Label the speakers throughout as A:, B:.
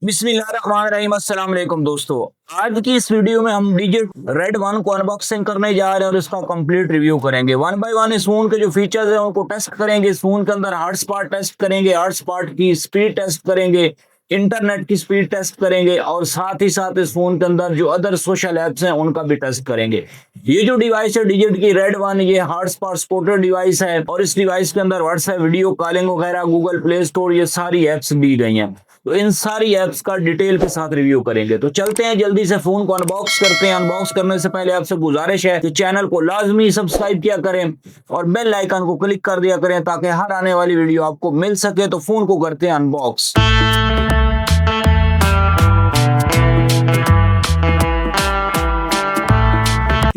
A: बिस्मिल्लाहिर्रहमानिर्रहीम। अस्सलाम वालेकुम दोस्तों, आज की इस वीडियो में हम डिजिट रेड वन को अनबॉक्सिंग करने जा रहे हैं और इसका कंप्लीट रिव्यू करेंगे। वन बाय वन इस फोन के जो फीचर्स हैं उनको टेस्ट करेंगे। इस फोन के अंदर हॉटस्पॉट टेस्ट करेंगे, हॉटस्पॉट की स्पीड टेस्ट करेंगे, इंटरनेट की स्पीड टेस्ट करेंगे और साथ ही साथ इस फोन के अंदर जो अदर सोशल ऐप्स हैं उनका भी टेस्ट करेंगे। ये जो डिवाइस है डिजिट की रेड वन, ये हॉटस्पॉट सपोर्टेड डिवाइस है और इस डिवाइस के अंदर व्हाट्सएप वीडियो कॉलिंग वगैरह, गूगल प्ले स्टोर, ये सारी ऐप्स दी गई हैं। तो इन सारी ऐप्स का डिटेल के साथ रिव्यू करेंगे। तो चलते हैं, जल्दी से फोन को अनबॉक्स करते हैं। अनबॉक्स करने से पहले आपसे गुजारिश है कि चैनल को लाजमी सब्सक्राइब किया करें और बेल आइकन को क्लिक कर दिया करें ताकि हर आने वाली वीडियो आपको मिल सके। तो फोन को करते हैं अनबॉक्स।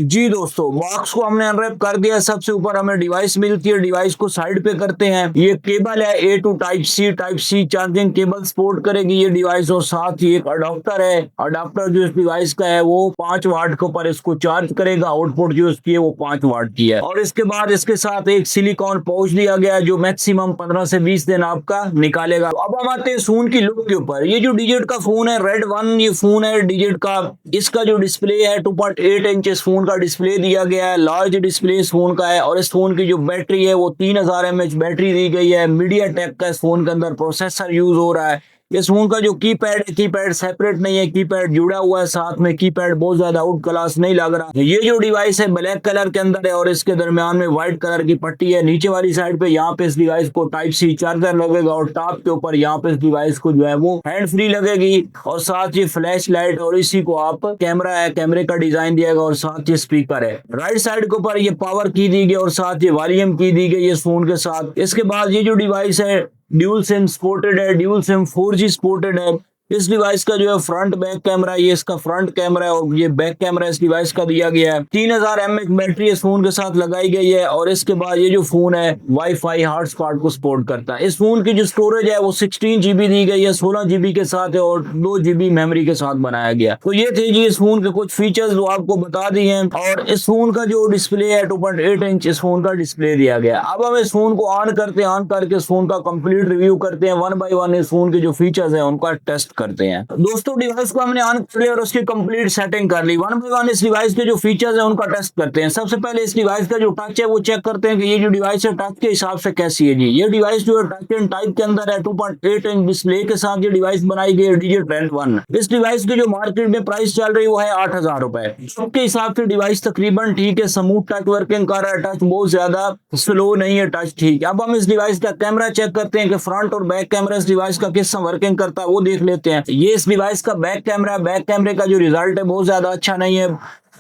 A: जी दोस्तों, बॉक्स को हमने अनरैप कर दिया। सबसे ऊपर हमें डिवाइस मिलती है, डिवाइस को साइड पे करते हैं। ये केबल है A to type C charging cable support करेगी ये डिवाइस और साथ ही एक अडाप्टर है। अडाप्टर जो इस डिवाइस का है वो 5 वाट के ऊपर इसको चार्ज करेगा। आउटपुट जो इसकी है वो 5 वाट की है और इसके बाद इसके साथ एक सिलिकॉन पाउच दिया गया है जो मैक्सिमम 15 से 20 दिन आपका निकालेगा। अब हम आते हैं फोन की लुक के ऊपर। ये जो डिजिट का फोन है रेड वन, ये फोन है डिजिट का। इसका जो डिस्प्ले है 2.8 इंच फोन का डिस्प्ले दिया गया है। लार्ज डिस्प्ले इस फोन का है और इस फोन की जो बैटरी है वो 3000 mAh बैटरी दी गई है। मीडियाटेक का इस फोन के अंदर प्रोसेसर यूज हो रहा है। इस फोन का जो कीपैड है, कीपैड सेपरेट नहीं है, कीपैड जुड़ा हुआ है साथ में। कीपैड बहुत ज्यादा आउट क्लास नहीं लग रहा। ये जो डिवाइस है ब्लैक कलर के अंदर है और इसके दरमियान में व्हाइट कलर की पट्टी है। नीचे वाली साइड पे यहाँ पे इस डिवाइस को टाइप सी चार्जर लगेगा और टॉप के ऊपर यहाँ पे इस डिवाइस को जो है वो हैंड फ्री लगेगी और साथ ही फ्लैश लाइट और इसी को आप कैमरा है, कैमरे का डिजाइन दिया गया और साथ ही स्पीकर है। राइट साइड के ऊपर ये पावर की दी गई और साथ ही वॉल्यूम की दी गई इस फोन के साथ। इसके बाद ये जो डिवाइस है ड्यूल सिम सपोर्टेड है, ड्यूल सिम 4G सपोर्टेड है। इस डिवाइस का जो है फ्रंट बैक कैमरा, ये इसका फ्रंट कैमरा है और ये बैक कैमरा इस डिवाइस का दिया गया है। 3000 mAh बैटरी इस फोन के साथ लगाई गई है और इसके बाद ये जो फोन है वाईफाई हॉटस्पॉट को सपोर्ट करता है। इस फोन की जो स्टोरेज है वो 16 GB दी गई है, 16 GB के साथ है और 2 GB मेमोरी के साथ बनाया गया। तो ये थे जी इस फोन के कुछ फीचर्स जो आपको बता दिए हैं। और इस फोन का जो डिस्प्ले है 2.8 इंच इस फोन का डिस्प्ले दिया गया। अब हम इस फोन को ऑन करते हैं, ऑन करके इस फोन का कंप्लीट रिव्यू करते हैं। वन बाय वन इस फोन के जो फीचर्स है उनका टेस्ट करते हैं। दोस्तों, डिवाइस को हमने ऑन कर लिया और उसकी कंप्लीट सेटिंग कर ली। वन बाय वन इस डिवाइस के जो फीचर्स है उनका टेस्ट करते हैं। सबसे पहले इस डिवाइस का जो टच है वो चेक करते हैं कि ये जो डिवाइस है टच के हिसाब से कैसी है जी। ये डिवाइस जो है टच एंड टाइप के अंदर है। 2.8 इंच डिस्प्ले के साथ ये डिवाइस बनाई गई है डिजिट रेड वन। इस डिवाइस की जो मार्केट में प्राइस चल रही है वो है 8000 रुपए। सबके हिसाब से डिवाइस तकरीबन ठीक है, स्मूथ टच वर्किंग कर रहा है, टच बहुत ज्यादा स्लो नहीं है, टच ठीक है। अब हम इस डिवाइस का कैमरा चेक करते हैं कि फ्रंट और बैक कैमरा इस डिवाइस का किस तरह वर्किंग करता है वो देख लेते हैं। ये इस डिवाइस का बैक कैमरा, बैक कैमरे का जो रिजल्ट है बहुत ज्यादा अच्छा नहीं है,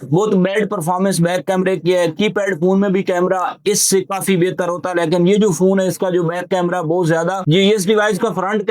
A: बहुत बैड परफॉर्मेंस बैक कैमरे की है। कीपैड फोन में भी कैमरा इससे काफी बेहतर होता है, लेकिन ये जो फोन है इसका जो बैक कैमरा बहुत ज्यादा। ये इस डिवाइस का फ्रंट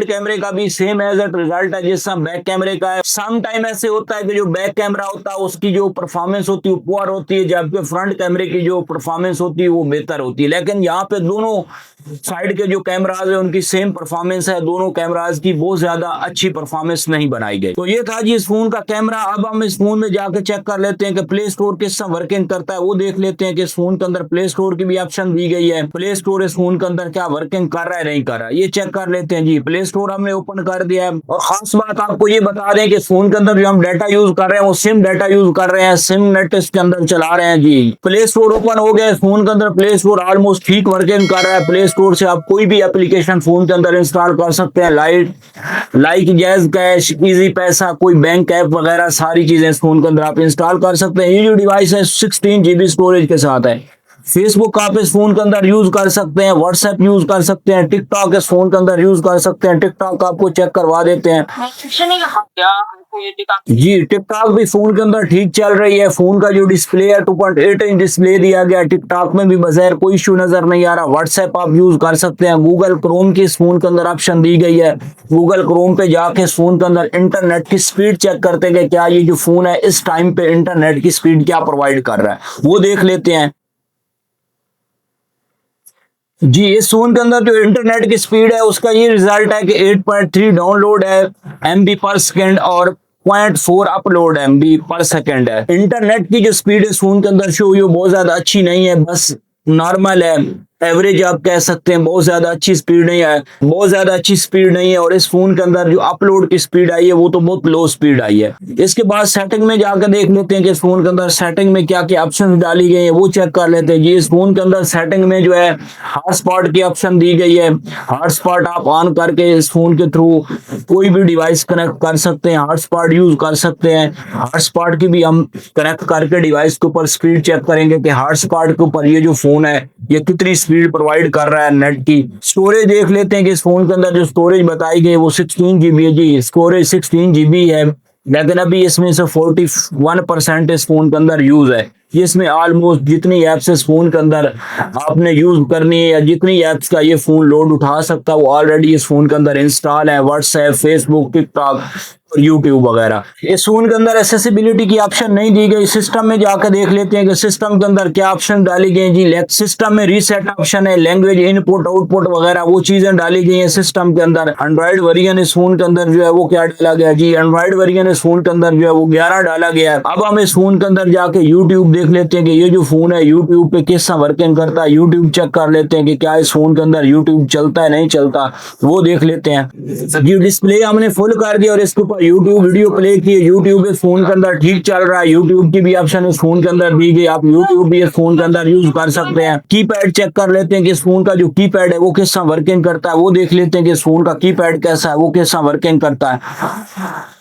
A: कैमरे का भी सेम एज एट रिजल्ट है जिस बैक कैमरे का है। सम टाइम ऐसे होता है कि जो बैक कैमरा होता है उसकी जो परफॉर्मेंस होती है वो पुअर होती है, जबकि फ्रंट कैमरे की जो परफॉर्मेंस होती है वो बेहतर होती है। लेकिन यहाँ पे दोनों साइड के जो कैमराज है उनकी सेम परफॉर्मेंस है। दोनों कैमराज की बहुत ज्यादा अच्छी परफॉर्मेंस नहीं बनाई गई। तो ये था जी इस फोन का कैमरा। अब हम इस फोन में जाकर चेक कर लेते हैं कि प्ले स्टोर किस तरह वर्किंग करता है वो देख लेते हैं कि इस फोन के अंदर प्ले स्टोर की भी ऑप्शन दी गई है। प्ले स्टोर इस फोन के अंदर क्या वर्किंग कर रहा है नहीं कर रहा है ये चेक कर लेते हैं जी। प्ले स्टोर हमने ओपन कर दिया है और खास बात आपको ये बता दें कि इस फोन के अंदर जो हम डाटा यूज कर रहे हैं वो सिम डाटा यूज कर रहे हैं, सिम नेट इसके अंदर चला रहे हैं जी। प्ले स्टोर ओपन हो गया, इस फोन के अंदर प्ले स्टोर ऑलमोस्ट ठीक वर्किंग कर रहा है। प्ले स्टोर से आप कोई भी एप्लीकेशन फोन के अंदर इंस्टॉल कर सकते हैं, लाइक जैज कैश, इजी पैसा, कोई बैंक ऐप वगैरह सारी चीजें इस फोन के अंदर आप इंस्टॉल कर सकते हैं। ये जो डिवाइस है 16 GB स्टोरेज के साथ है। फेसबुक आप इस फोन के अंदर यूज कर सकते हैं, व्हाट्सएप यूज कर सकते हैं, टिकटॉक इस फोन के अंदर यूज कर सकते हैं। टिकटॉक आपको चेक करवा देते हैं जी। टिकटॉक भी फोन के अंदर ठीक चल रही है। फोन का जो डिस्प्ले है 2.8 इंच डिस्प्ले दिया गया। टिकटॉक में भी बगैर कोई इशू नजर नहीं आ रहा। व्हाट्सएप आप यूज कर सकते हैं। गूगल क्रोम की इस फोन के अंदर ऑप्शन दी गई है। गूगल क्रोम पे जाके इस फोन के अंदर इंटरनेट की स्पीड चेक करते हैं कि क्या ये जो फोन है इस टाइम पे इंटरनेट की स्पीड क्या प्रोवाइड कर रहा है वो देख लेते हैं जी। इस फोन के अंदर जो इंटरनेट की स्पीड है उसका ये रिजल्ट है कि 8.3 डाउनलोड है MB पर सेकेंड और 0.4 अपलोड MB पर सेकेंड है। इंटरनेट की जो स्पीड इस फोन के अंदर शो हुई वो बहुत ज्यादा अच्छी नहीं है, बस नॉर्मल है। एवरेज आप कह सकते हैं, बहुत ज्यादा अच्छी स्पीड नहीं है, बहुत ज्यादा अच्छी स्पीड नहीं है। और इस फोन के अंदर जो अपलोड की स्पीड आई है वो तो बहुत लो स्पीड आई है। इसके बाद सेटिंग में जाकर देख लेते हैं कि इस फोन के अंदर सेटिंग में क्या क्या ऑप्शन डाली गई है, वो चेक कर लेते हैं जी। इस फोन के अंदर सेटिंग में जो है हॉटस्पॉट की ऑप्शन दी गई है। हॉटस्पॉट आप ऑन करके इस फोन के थ्रू कोई भी डिवाइस कनेक्ट कर सकते हैं, हॉटस्पॉट यूज कर सकते हैं। हॉटस्पॉट की भी हम कनेक्ट करके डिवाइस के ऊपर स्पीड चेक करेंगे कि हॉटस्पॉट के ऊपर ये जो फोन है ये कितनी स्पीड प्रोवाइड कर रहा है नेट की। स्टोरेज देख लेते हैं कि इस फोन के अंदर जो स्टोरेज बताई गई है वो 16 GB है जी। स्टोरेज 16 GB है, लेकिन अभी इसमें से 41% इस फोन के अंदर यूज है। ये इसमें ऑलमोस्ट जितनी एप्स इस फोन के अंदर आपने यूज करनी है या जितनी एप्स का ये फोन लोड उठा सकता है वो ऑलरेडी इस फोन के अंदर इंस्टॉल है। व्हाट्सएप, फेसबुक, टिकटॉक, यूट्यूब वगैरह। इस फोन के अंदर एक्सेसिबिलिटी की ऑप्शन नहीं दी गई। सिस्टम में जाकर देख लेते हैं कि सिस्टम के अंदर क्या ऑप्शन डाली गई जी। सिस्टम में रीसेट ऑप्शन है, लैंग्वेज इनपुट आउटपुट वगैरह वो चीजें डाली गई हैं सिस्टम के अंदर। एंड्रॉइड वर्जन इस फोन के अंदर जो है वो क्या डाला गया जी, एंड्रॉइड वर्जन इस फोन के अंदर जो है वो 11 डाला गया है। अब हम इस फोन के अंदर जाके यूट्यूब देख लेते हैं कि ये जो फोन है यूट्यूब पे किस तरह वर्किंग करता है। यूट्यूब चेक कर लेते हैं कि क्या इस फोन के अंदर यूट्यूब चलता है नहीं चलता, वो देख लेते हैं जी। डिस्प्ले हमने फुल कर दिया और इसके ऊपर यूट्यूब वीडियो प्ले की। यूट्यूब इस फोन के अंदर ठीक चल रहा है। यूट्यूब की भी ऑप्शन इस फोन के अंदर दी गई, आप यूट्यूब भी इस फोन के अंदर यूज कर सकते हैं। कीपैड चेक कर लेते हैं कि इस फोन का जो कीपैड है वो किस तरह वर्किंग करता है, वो देख लेते हैं कि इस फोन का कीपैड कैसा है, वो किस तरह वर्किंग करता है।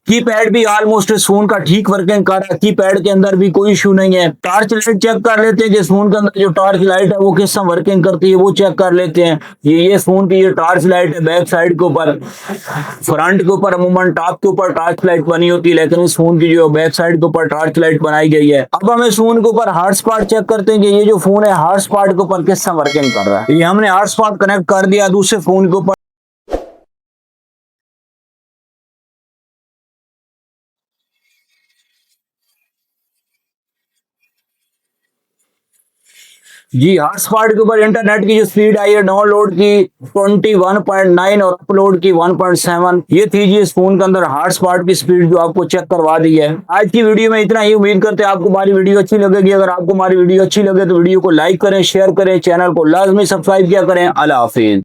A: कीपैड भी ऑलमोस्ट इस फोन का ठीक वर्किंग कर रहा है, कीपैड के अंदर भी कोई इशू नहीं है। टॉर्च लाइट चेक कर लेते हैं कि इस फोन के अंदर जो टॉर्च लाइट है वो किस तरह वर्किंग करती है, वो चेक कर लेते हैं। ये फोन की ये टॉर्च लाइट है बैक साइड के ऊपर, फ्रंट के ऊपर अमूमन टॉप के ऊपर टॉर्च लाइट बनी होती है, लेकिन इस फोन की जो बैक साइड के ऊपर टॉर्च लाइट बनाई गई है। अब हम इस फोन के ऊपर हॉटस्पॉट चेक करते हैं कि ये जो फोन है हॉटस्पॉट के ऊपर किस तरह वर्किंग कर रहा है। ये हमने हॉटस्पॉट कनेक्ट कर दिया दूसरे फोन के ऊपर। जी हॉटस्पॉट के ऊपर इंटरनेट की जो स्पीड आई है डाउनलोड की 21.9 और अपलोड की 1.7, ये थी जी इस फोन के अंदर हॉटस्पॉट की स्पीड जो आपको चेक करवा दी है। आज की वीडियो में इतना ही, उम्मीद करते हैं आपको हमारी वीडियो अच्छी लगेगी। अगर आपको हमारी वीडियो अच्छी लगे तो वीडियो को लाइक करें, शेयर करें, चैनल को लाजमी सब्सक्राइब किया करें। अल्लाह हाफिज।